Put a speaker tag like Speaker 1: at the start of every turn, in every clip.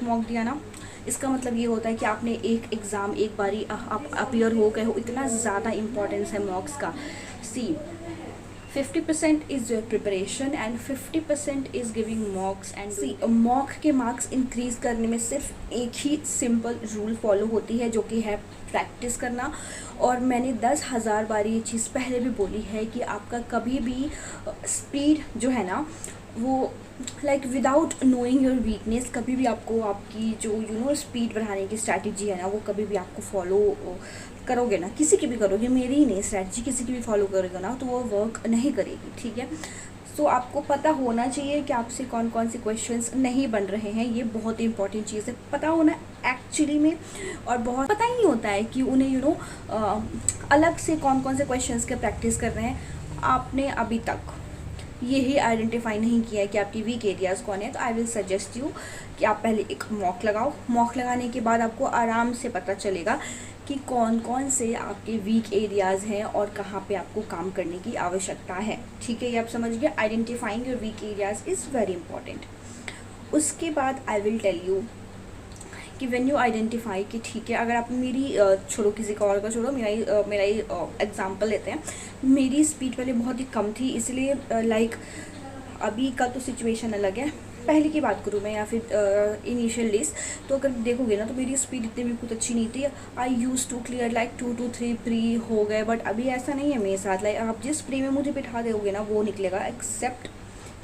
Speaker 1: एक मॉक दिया ना, इसका मतलब ये होता है कि आपने एक एग्ज़ाम एक बारी आप अपीयर हो गए हो। इतना ज़्यादा इंपॉर्टेंस है मॉक्स का। See 50% is your preparation and 50% is giving mocks. And see mock के मार्क्स इंक्रीज़ करने में सिर्फ एक ही सिंपल रूल फॉलो होती है, जो कि है प्रैक्टिस करना। और मैंने 10,000 बार ये चीज़ पहले भी बोली है कि आपका कभी भी स्पीड जो है ना, वो like without knowing your weakness, कभी भी आपको आपकी जो स्पीड बढ़ाने की स्ट्रैटेजी है ना, वो कभी भी आपको फॉलो करोगे ना, किसी की भी करोगे, मेरी ही नहीं स्ट्रैटेजी, किसी की भी फॉलो करोगे ना, तो वो वर्क नहीं करेगी। ठीक है, सो आपको पता होना चाहिए कि आपसे कौन कौन से क्वेश्चंस नहीं बन रहे हैं। ये बहुत ही इंपॉर्टेंट चीज़ है, पता होना एक्चुअली में। और बहुत पता ही नहीं होता है कि उन्हें अलग से कौन कौन से क्वेश्चंस के प्रैक्टिस कर रहे हैं। आपने अभी तक यही आइडेंटिफाई नहीं किया है कि आपकी वीक एरियाज़ कौन है, तो आई विल सजेस्ट यू कि आप पहले एक मॉक लगाओ। मॉक लगाने के बाद आपको आराम से पता चलेगा कि कौन कौन से आपके वीक एरियाज़ हैं और कहाँ पे आपको काम करने की आवश्यकता है। ठीक है, ये आप समझ गए। Identifying your weak areas is very important. उसके बाद आई विल टेल यू कि व्हेन यू आइडेंटिफाई कि ठीक है, अगर आप मेरी छोड़ो, किसी का और का छोड़ो, मेरा ही एग्जांपल लेते हैं। मेरी स्पीड पहले बहुत ही कम थी, इसलिए लाइक अभी का तो सिचुएशन अलग है। पहले की बात करूँ मैं, या फिर इनिशियल डेज, तो अगर देखोगे ना, तो मेरी स्पीड इतनी भी कुछ अच्छी नहीं थी। I use to clear like 2 to 3 pre हो गए, बट अभी ऐसा नहीं है मेरे साथ। लाइक आप जिस प्री में मुझे बिठा दोगे ना, वो निकलेगा, एक्सेप्ट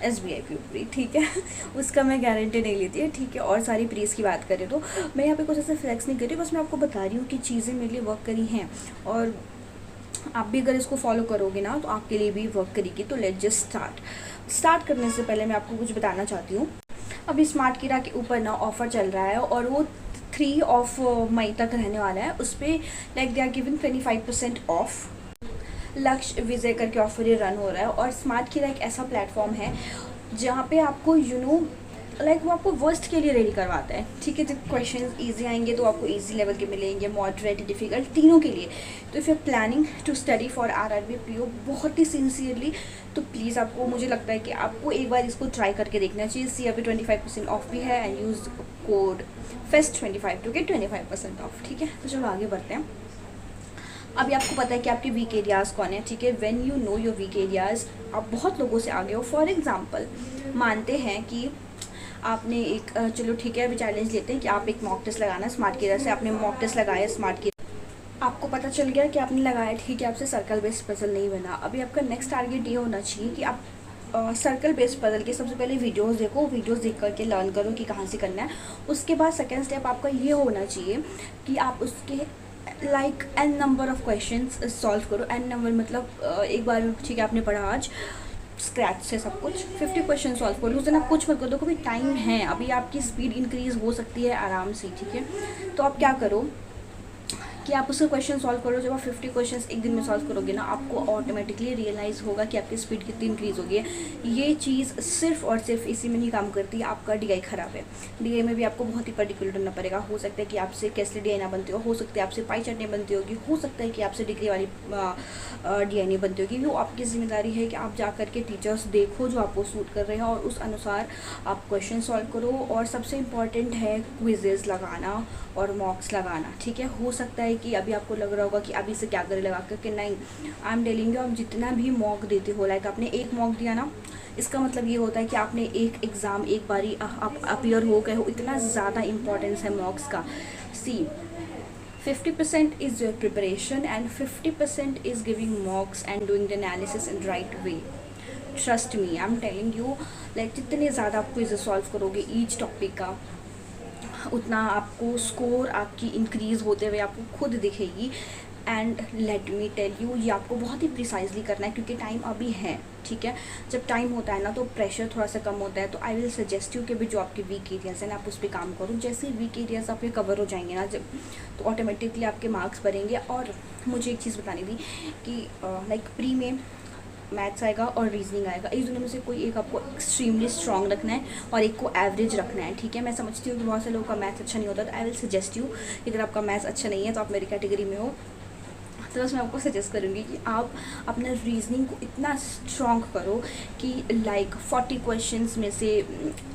Speaker 1: SBI प्री। ठीक है, उसका मैं गारंटी नहीं लेती है। ठीक है, और सारी प्रीज की बात करें तो मैं यहाँ पे कुछ ऐसे फ्लैक्स नहीं कर रही, बस मैं आपको बता रही हूँ कि चीज़ें मेरे लिए वर्क करी हैं, और आप भी अगर इसको फॉलो करोगे ना, तो आपके लिए भी वर्क करेगी। तो लेट्स जस्ट स्टार्ट करने से पहले मैं आपको कुछ बताना चाहती हूँ। अभी स्मार्ट किरा के ऊपर ना ऑफ़र चल रहा है, और वो 3 मई तक रहने वाला है। उस पर like they are giving 25% off. Lakshya Vijay करके ऑफर ये रन हो रहा है, और स्मार्ट किरा एक ऐसा प्लेटफॉर्म है जहाँ पे आपको लाइक वो आपको वर्स्ट के लिए रेडी करवाता है। ठीक है, जब क्वेश्चन इजी आएंगे तो आपको इजी लेवल के मिलेंगे, मॉडरेट, डिफिकल्ट, तीनों के लिए। तो if you are planning to study for RRB PO बहुत ही सिंसियरली, तो प्लीज़ आपको, मुझे लगता है कि आपको एक बार इसको ट्राई करके देखना चाहिए। सी अभी 25% ऑफ भी है, and use code FEST25 to get 25% off. ठीक है, तो चलो आगे बढ़ते हैं। अभी आपको पता है कि आपके वीक एरियाज़ कौन है। ठीक है, when you know your weak areas, आप बहुत लोगों से आगे हो। फॉर एग्जांपल, मानते हैं कि आपने एक चलो ठीक है, अभी चैलेंज लेते हैं कि आप एक मॉक टेस्ट लगाना स्मार्ट किरा से। आपने मॉक टेस्ट लगाया स्मार्ट किरा, आपको पता चल गया कि आपने लगाया, ठीक है, आपसे सर्कल बेस्ड पजल नहीं बना। अभी आपका नेक्स्ट टारगेट ये होना चाहिए कि आप सर्कल बेस्ड पजल के सबसे पहले वीडियोस देखो, वीडियोस देख करके लर्न करो कि कहाँ से करना है। उसके बाद सेकेंड स्टेप आपका ये होना चाहिए कि आप उसके like n number of questions solve करो। n नंबर मतलब एक बार में, ठीक है, आपने पढ़ा आज स्क्रैच से सब कुछ 50 क्वेश्चन सॉल्व करो। उस दिन आप कुछ मत करो, देखो भी टाइम है, अभी आपकी स्पीड इंक्रीज़ हो सकती है आराम से। ठीक है, तो आप क्या करो कि आप उसके क्वेश्चन सॉल्व करो। जब आप 50 क्वेश्चंस एक दिन में सॉल्व करोगे ना, आपको ऑटोमेटिकली रियलाइज़ होगा कि आपकी स्पीड कितनी इंक्रीज़ हो गई है। ये चीज़ सिर्फ और सिर्फ इसी में नहीं काम करती है। आपका DI ख़राब है, DI में भी आपको बहुत ही पर्टिकुलर बनना पड़ेगा। हो सकता है कि आपसे कैसे DI ना बनती हो सकता है आपसे पाई चार्ट नहीं बनती होगी, हो सकता है कि आपसे डिग्री वाली DI नहीं बनती होगी। वो आपकी जिम्मेदारी है कि आप जा कर के टीचर्स देखो जो आपको सूट कर रहे हैं, और उस अनुसार आप क्वेश्चन सॉल्व करो। और सबसे इम्पॉर्टेंट है क्विजेज़ लगाना और मॉक्स लगाना। ठीक है, हो सकता है कि अभी आपको लग रहा होगा कि अभी से क्या करें लगा करके, नहीं, आई एम टेलिंग यू, आप जितना भी मॉक देते हो, लाइक आपने एक मॉक दिया ना, इसका मतलब ये होता है कि आपने एक एग्ज़ाम एक बारी आप अपीयर हो गए हो। इतना ज़्यादा इंपॉर्टेंस है मॉक्स का। See 50% is your preparation and 50% is giving mocks and doing the analysis in right way. Trust me, I am telling you, like जितने ज़्यादा आप क्विज़ सॉल्व करोगे ईच टॉपिक का, उतना आपको स्कोर आपकी इंक्रीज़ होते हुए आपको खुद दिखेगी। And let me tell you, ये आपको बहुत ही प्रिसाइजली करना है, क्योंकि टाइम अभी है। ठीक है, जब टाइम होता है ना, तो प्रेशर थोड़ा सा कम होता है। तो आई विल सजेस्ट यू कि भी जो आपके वीक एरियाज़ हैं ना, आप उस पर काम करो। जैसे ही वीक एरियाज़ आपके कवर हो जाएंगे ना, जब, तो ऑटोमेटिकली आपके मार्क्स बढ़ेंगे। और मुझे एक चीज़ बतानी थी कि लाइक प्री में मैथ्स आएगा और रीजनिंग आएगा, इस दोनों में से कोई एक आपको एक्सट्रीमली स्ट्रॉन्ग रखना है और एक को एवरेज रखना है। ठीक है, मैं समझती हूँ कि बहुत से लोगों का मैथ्स अच्छा नहीं होता, तो आई विल सजेस्ट यू कि अगर आपका मैथ्स अच्छा नहीं है, तो आप मेरी कैटेगरी में हो, तो बस मैं आपको सजेस्ट करूँगी कि आप अपना रीजनिंग को इतना स्ट्रॉन्ग करो कि लाइक 40 क्वेश्चंस में से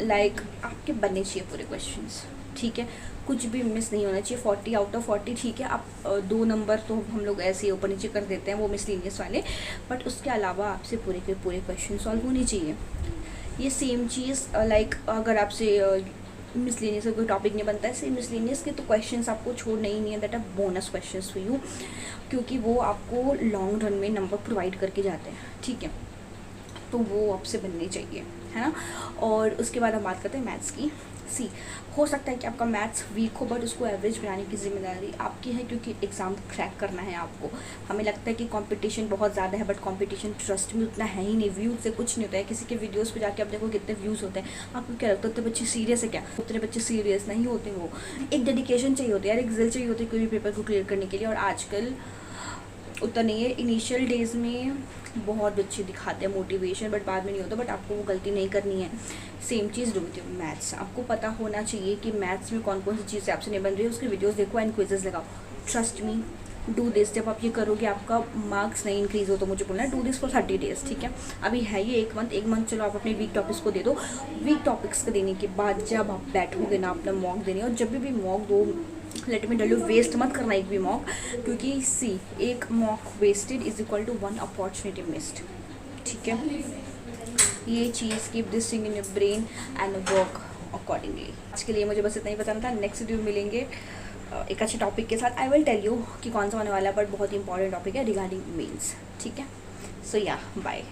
Speaker 1: लाइक आपके बनने चाहिए पूरे क्वेश्चंस। ठीक है, कुछ भी मिस नहीं होना चाहिए। 40 आउट ऑफ 40 ठीक है, आप 2 नंबर तो हम लोग ऐसे ही ऊपर नीचे कर देते हैं वो मिसलिनियस वाले, बट उसके अलावा आपसे पूरे के पूरे क्वेश्चन सॉल्व होने चाहिए। ये सेम चीज़ लाइक अगर आपसे मिसलिनियस का कोई टॉपिक नहीं बनता है, सेम मिसलिनियस के तो क्वेश्चंस आपको छोड़ने ही नहीं है, that are bonus questions for you, क्योंकि वो आपको लॉन्ग रन में नंबर प्रोवाइड करके जाते हैं, ठीक है, तो वो आपसे बनने चाहिए, है ना। और उसके बाद हम बात करते हैं मैथ्स की। सी, हो सकता है कि आपका मैथ्स वीक हो, बट उसको एवरेज बनाने की जिम्मेदारी आपकी है, क्योंकि एग्ज़ाम क्रैक करना है आपको। हमें लगता है कि कंपटीशन बहुत ज़्यादा है, बट कंपटीशन ट्रस्ट में उतना है ही नहीं, व्यूज़ से कुछ नहीं होता है। किसी के वीडियोस पे जाके आप देखो कितने व्यूज़ होते हैं, आपको क्या लगता है उतने बच्चे सीरियस है क्या? उतने बच्चे सीरियस नहीं होते। वो एक डेडिकेशन चाहिए होती है यार, एक जिल चाहिए होती है कोई भी पेपर को क्लियर करने के लिए, और आजकल उतना नहीं है। इनिशियल डेज़ में बहुत बच्चे दिखाते हैं मोटिवेशन, बट बाद में नहीं होता, बट आपको वो गलती नहीं करनी है। Same cheese do with maths, आपको पता होना चाहिए कि मैथ्स में कौन कौन सी चीज़ें आपसे नहीं बन रही है, उसके वीडियोस देखो एंड क्विजेस लगाओ। Trust me, do this. जब आप ये करोगे आपका मार्क्स नहीं इंक्रीज़ हो तो मुझे बोलना है डू दिस फॉर 30 डेज़, ठीक है। अभी है ये एक मंथ चलो आप अपने वीक टॉपिक्स को दे दो। वीक टॉपिक्स को देने के बाद जब आप बैठोगे ना अपना मॉक देने, और जब भी मॉक दो, let me tell you, waste मत करना एक भी मॉक, क्योंकि सी, एक mock wasted is equal to 1 opportunity missed, ठीक है। ये चीज़ keep this thing in your brain and work accordingly. आज के लिए मुझे बस इतना ही बताना था। नेक्स्ट वीडियो मिलेंगे एक अच्छे टॉपिक के साथ। आई विल टेल यू कि कौन सा होने वाला है, बट बहुत ही इंपॉर्टेंट टॉपिक है रिगार्डिंग मेंस, ठीक है। सो या, बाय।